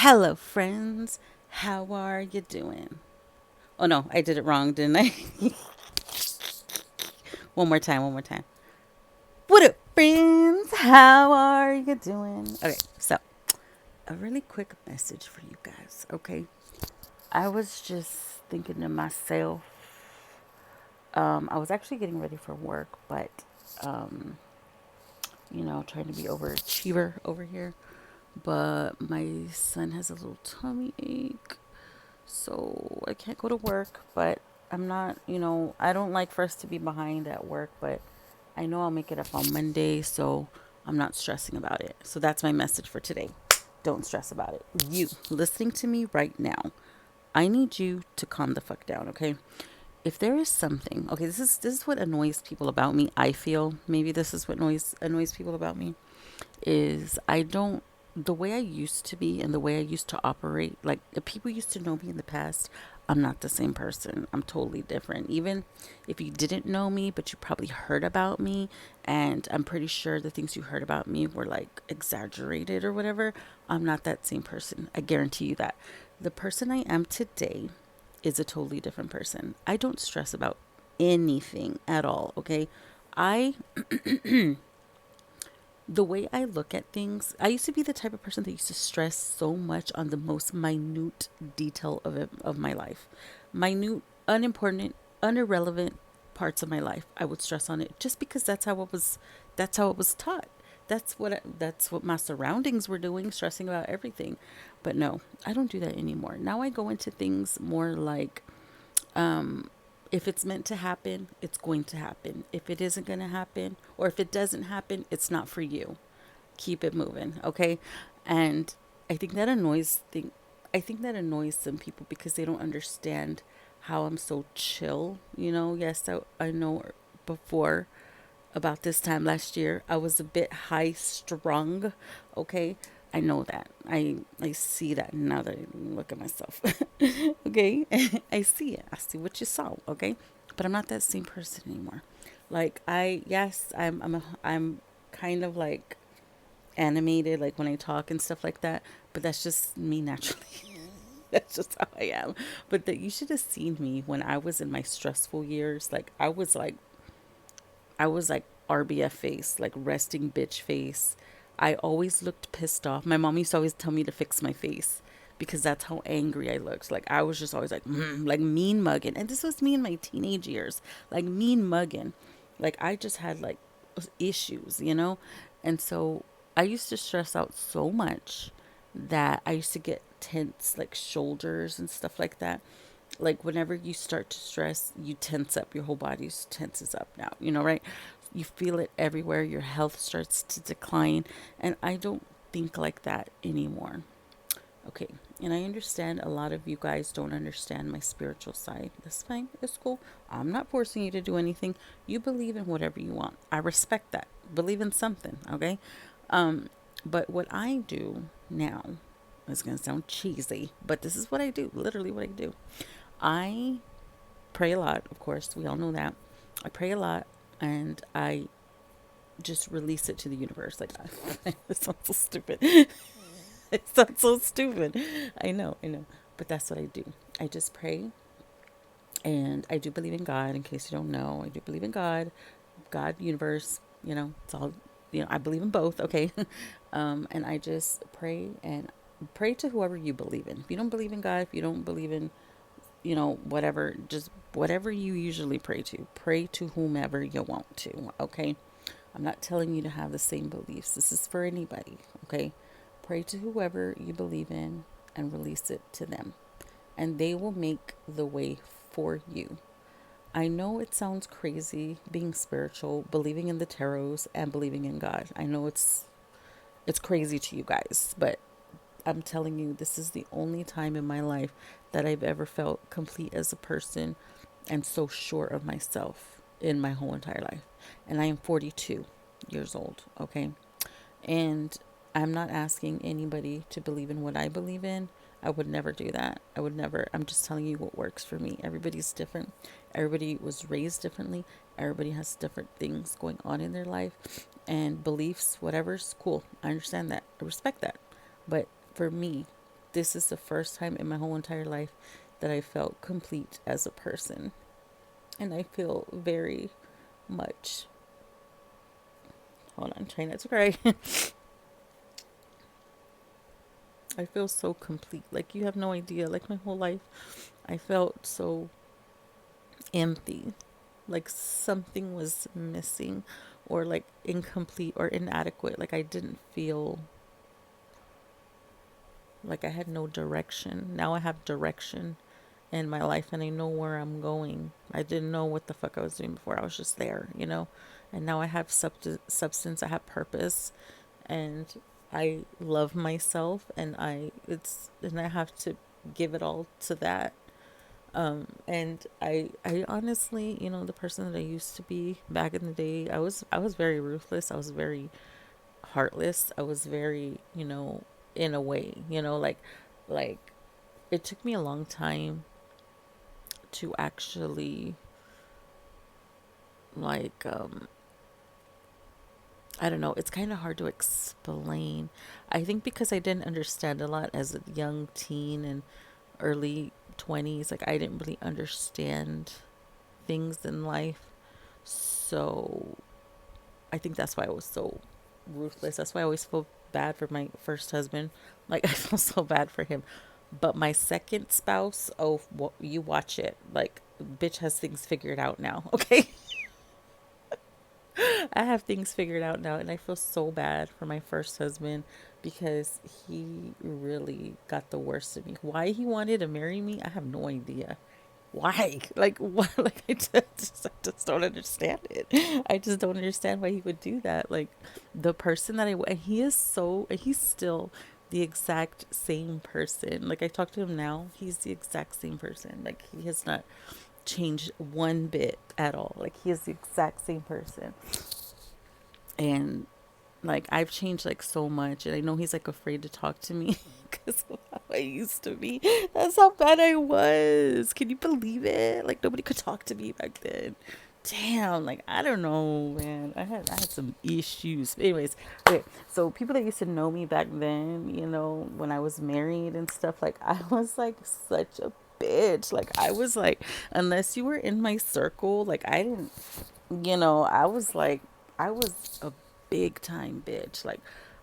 Hello, friends. How are you doing? Oh no, I did it wrong, didn't I? One more time, one more time. What up, friends? How are you doing? Okay, so a really quick message for you guys, okay? I was just thinking to myself, I was actually getting ready for work, but, um, trying to be overachiever over here. But my son has a little tummy ache. So I can't go to work, but I'm not, I don't like for us to be behind at work, but I know I'll make it up on Monday, so I'm not stressing about it. So that's my message for today. Don't stress about it. You listening to me right now, I need you to calm the fuck down, okay? If there is something, okay, this is what annoys people about me. I feel maybe this is what annoys people about me is I don't the way I used to be and the way I used to operate, like if people used to know me in the past, I'm not the same person. I'm totally different. Even if you didn't know me, but you probably heard about me, and I'm pretty sure the things you heard about me were like exaggerated or whatever, I'm not that same person. I guarantee you that. The person I am today is a totally different person. I don't stress about anything at all, okay? I the way I look at things, I used to be the type of person that used to stress so much on the most minute detail of my life. Minute, unimportant, unirrelevant parts of my life. I would stress on it just because that's how it was taught. That's what my surroundings were doing, stressing about everything. But no, I don't do that anymore. Now I go into things more like if it's meant to happen, it's going to happen. If it isn't going to happen, or if it doesn't happen, it's not for you. Keep it moving, okay? And I think that annoys some people because they don't understand how I'm so chill. Yes, I know before about this time last year, I was a bit high strung, okay? I know that. I see that now that I look at myself. Okay? I see it. I see what you saw, okay? But I'm not that same person anymore. Like yes, I'm kind of like animated like when I talk and stuff like that, but that's just me naturally. That's just how I am. But that you should have seen me when I was in my stressful years. Like I was like RBF face, like resting bitch face. I always looked pissed off. My mom used to always tell me to fix my face because that's how angry I looked. Like I was just always like mean mugging. And this was me in my teenage years, like mean mugging. Like I just had like issues. And so I used to stress out so much that I used to get tense, like shoulders and stuff like that. Like whenever you start to stress, you tense up. Your whole body tenses up now, right? You feel it everywhere. Your health starts to decline. And I don't think like that anymore. Okay. And I understand a lot of you guys don't understand my spiritual side. That's fine. It's cool. I'm not forcing you to do anything. You believe in whatever you want. I respect that. Believe in something. Okay. But what I do now is going to sound cheesy, but this is what I do. Literally what I do. I pray a lot, of course. We all know that. I pray a lot and I just release it to the universe. Like, it sounds so stupid. It sounds so stupid. I know. But that's what I do. I just pray and I do believe in God. In case you don't know, I do believe in God, universe, it's all, I believe in both, okay? And I just pray and pray to whoever you believe in. If you don't believe in God, if you don't believe in whatever, just whatever you usually pray to whomever you want to, okay? I'm not telling you to have the same beliefs. This is for anybody, okay? Pray to whoever you believe in and release it to them, and they will make the way for you. I know it sounds crazy being spiritual, believing in the tarots and believing in God. I know it's crazy to you guys, but I'm telling you, this is the only time in my life that I've ever felt complete as a person and so sure of myself in my whole entire life. And I am 42 years old, okay? And I'm not asking anybody to believe in what I believe in. I would never do that. I would never. I'm just telling you what works for me. Everybody's different. Everybody was raised differently. Everybody has different things going on in their life and beliefs, whatever's cool. I understand that. I respect that. But for me, this is the first time in my whole entire life that I felt complete as a person. And I feel very much, hold on, trying not to cry. I feel so complete. Like, you have no idea. Like, my whole life, I felt so empty. Like, something was missing, or like incomplete or inadequate. Like, I didn't feel like I had no direction. Now I have direction in my life and I know where I'm going. I didn't know what the fuck I was doing before. I was just there, you know? And now I have substance, I have purpose, and I love myself, and I have to give it all to that. And I honestly, you know, the person that I used to be back in the day, I was very ruthless. I was very heartless. I was very, you know, in a way, you know, like it took me a long time to actually, like, I don't know, it's kind of hard to explain. I think because I didn't understand a lot as a young teen and early 20s, like, I didn't really understand things in life. So I think that's why I was so ruthless. That's why I always feel bad for my first husband. Like, I feel so bad for him. But my second spouse, oh, you watch it. Like, bitch has things figured out now. Okay. I have things figured out now, and I feel so bad for my first husband because he really got the worst of me. Why he wanted to marry me, I have no idea. Why? Like, what? Like, I just don't understand it. I just don't understand why he would do that. Like, the person that and he is so, he's still the exact same person. Like, I talk to him now, he's the exact same person. Like, he has not changed one bit at all. Like, he is the exact same person. And like, I've changed like so much, and I know he's like afraid to talk to me because of how I used to be. That's how bad I was. Can you believe it? Like, nobody could talk to me back then. Damn, like, I don't know, man. I had some issues. Anyways, okay. So people that used to know me back then, you know, when I was married and stuff, like, I was like such a bitch. Like, I was like, unless you were in my circle, like, I didn't, you know, I was a big time bitch. Like,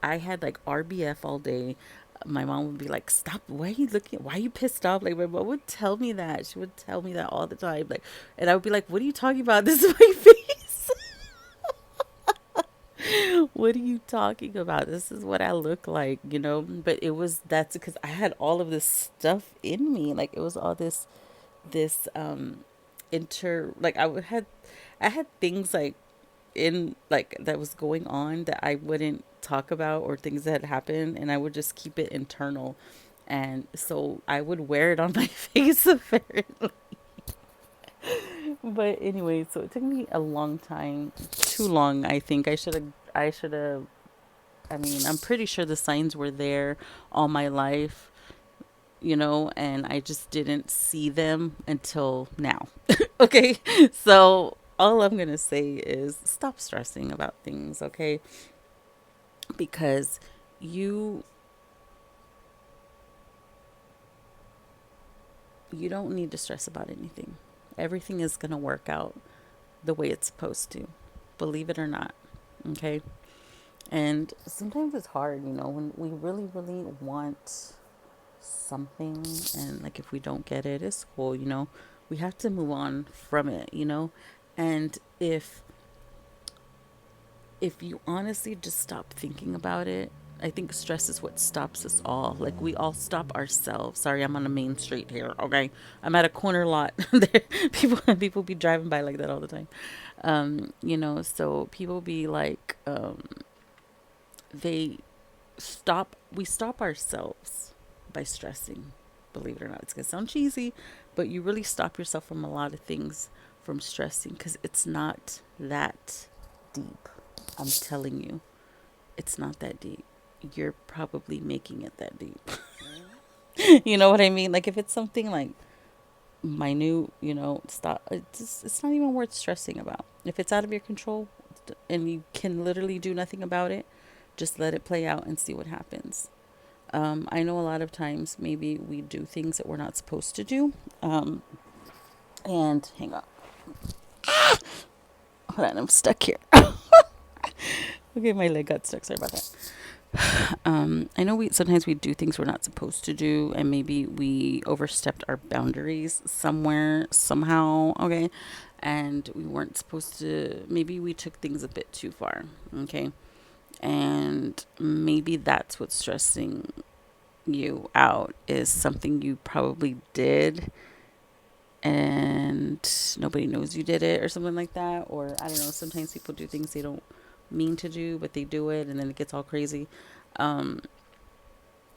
I had like RBF all day. My mom would be like, "Stop! Why are you looking? Why are you pissed off?" Like, my mom would tell me that. She would tell me that all the time. Like, and I would be like, "What are you talking about? This is my face. What are you talking about? This is what I look like, you know." But that's because I had all of this stuff in me. Like, it was all this like, I had things like in like that was going on that I wouldn't talk about, or things that had happened, and I would just keep it internal. And so I would wear it on my face apparently. But anyway, so it took me a long time, too long. I think I should have I mean, I'm pretty sure the signs were there all my life, you know, and I just didn't see them until now. Okay? So all I'm going to say is stop stressing about things, okay? Because you you don't need to stress about anything. Everything is going to work out the way it's supposed to. Believe it or not. Okay? And sometimes it's hard, you know, when we really really want something, and like, if we don't get it, it's cool, you know. We have to move on from it, you know. And if you honestly just stop thinking about it, I think stress is what stops us all. Like, we all stop ourselves. Sorry, I'm on a main street here. Okay, I'm at a corner lot. People be driving by like that all the time. You know, so people be like, they we stop ourselves by stressing. Believe it or not, it's gonna sound cheesy, but you really stop yourself from a lot of things from stressing, because it's not that deep. I'm telling you, it's not that deep. You're probably making it that deep. You know what I mean? Like, if it's something like minute, you know, stop. It's not even worth stressing about. If it's out of your control and you can literally do nothing about it, just let it play out and see what happens. I know a lot of times maybe we do things that we're not supposed to do. Um, and hang on. Hold on, I'm stuck here. Okay, my leg got stuck. Sorry about that. I know we sometimes we do things we're not supposed to do, and maybe we overstepped our boundaries somewhere, somehow. Okay, and we weren't supposed to. Maybe we took things a bit too far. Okay, and maybe that's what's stressing you out is something you probably did and nobody knows you did it or something like that. Or I don't know, sometimes people do things they don't mean to do, but they do it and then it gets all crazy. Um,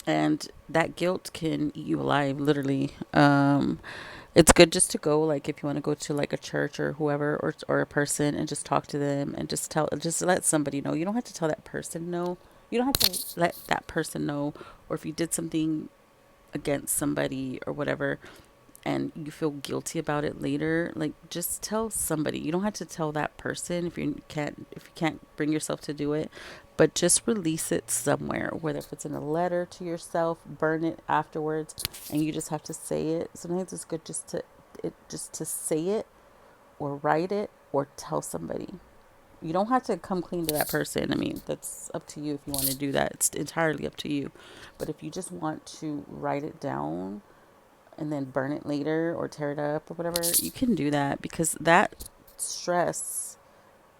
and that guilt can eat you alive, literally. It's good just to go, like, if you want to go to like a church or whoever, or a person, and just talk to them and just let somebody know. You don't have to tell that person no. You don't have to let that person know. Or if you did something against somebody or whatever, and you feel guilty about it later, like, just tell somebody. You don't have to tell that person if you can't bring yourself to do it, but just release it somewhere, whether if it's in a letter to yourself, burn it afterwards, and you just have to say it. Sometimes it's good just to say it, or write it, or tell somebody. You don't have to come clean to that person. I mean, that's up to you if you want to do that. It's entirely up to you. But if you just want to write it down and then burn it later or tear it up or whatever, you can do that, because that stress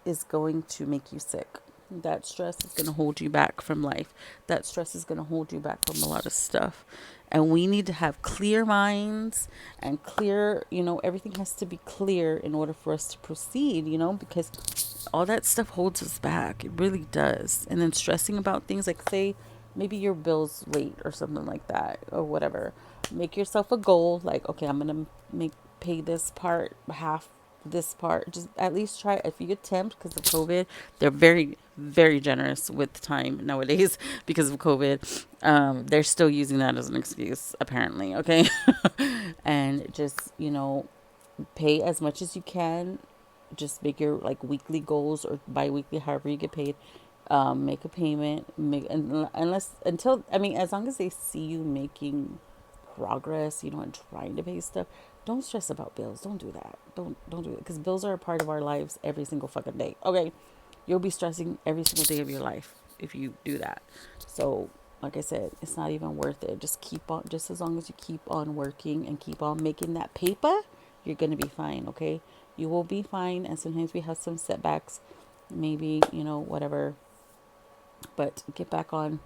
is going to make you sick. That stress is going to hold you back from life. That stress is going to hold you back from a lot of stuff. And we need to have clear minds and clear, everything has to be clear in order for us to proceed, because all that stuff holds us back. It really does. And then stressing about things like, say, maybe your bill's late or something like that or whatever. Make yourself a goal, like, okay, I'm gonna make pay this part half, this part. Just at least try, if you attempt, because of COVID, they're very, very generous with time nowadays because of COVID. They're still using that as an excuse, apparently. Okay. And just, pay as much as you can. Just make your like weekly goals or bi-weekly, however you get paid. Make a payment, unless until, I mean, as long as they see you making progress, and trying to pay stuff. Don't stress about bills. Don't do that. Don't do it, because bills are a part of our lives every single fucking day. Okay, you'll be stressing every single day of your life if you do that. So, like I said, it's not even worth it. Just keep on. Just as long as you keep on working and keep on making that paper, you're gonna be fine. Okay, you will be fine. And sometimes we have some setbacks, maybe whatever. But get back on,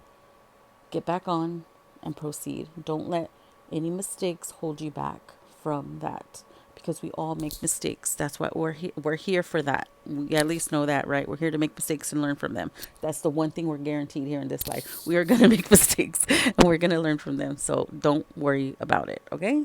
and proceed. Don't let any mistakes hold you back from that, because we all make mistakes. That's why we're here for that. We at least know that, right? We're here to make mistakes and learn from them. That's the one thing we're guaranteed here in this life. We are going to make mistakes and we're going to learn from them. So don't worry about it, okay?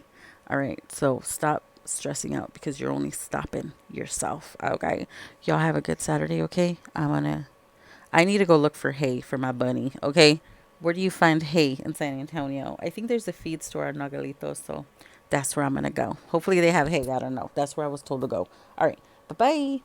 All right. So stop stressing out, because you're only stopping yourself, okay? Y'all have a good Saturday, okay? I need to go look for hay for my bunny, okay? Where do you find hay in San Antonio? I think there's a feed store in Nogalitos, so that's where I'm going to go. Hopefully they have hay. I don't know. That's where I was told to go. All right. Bye-bye.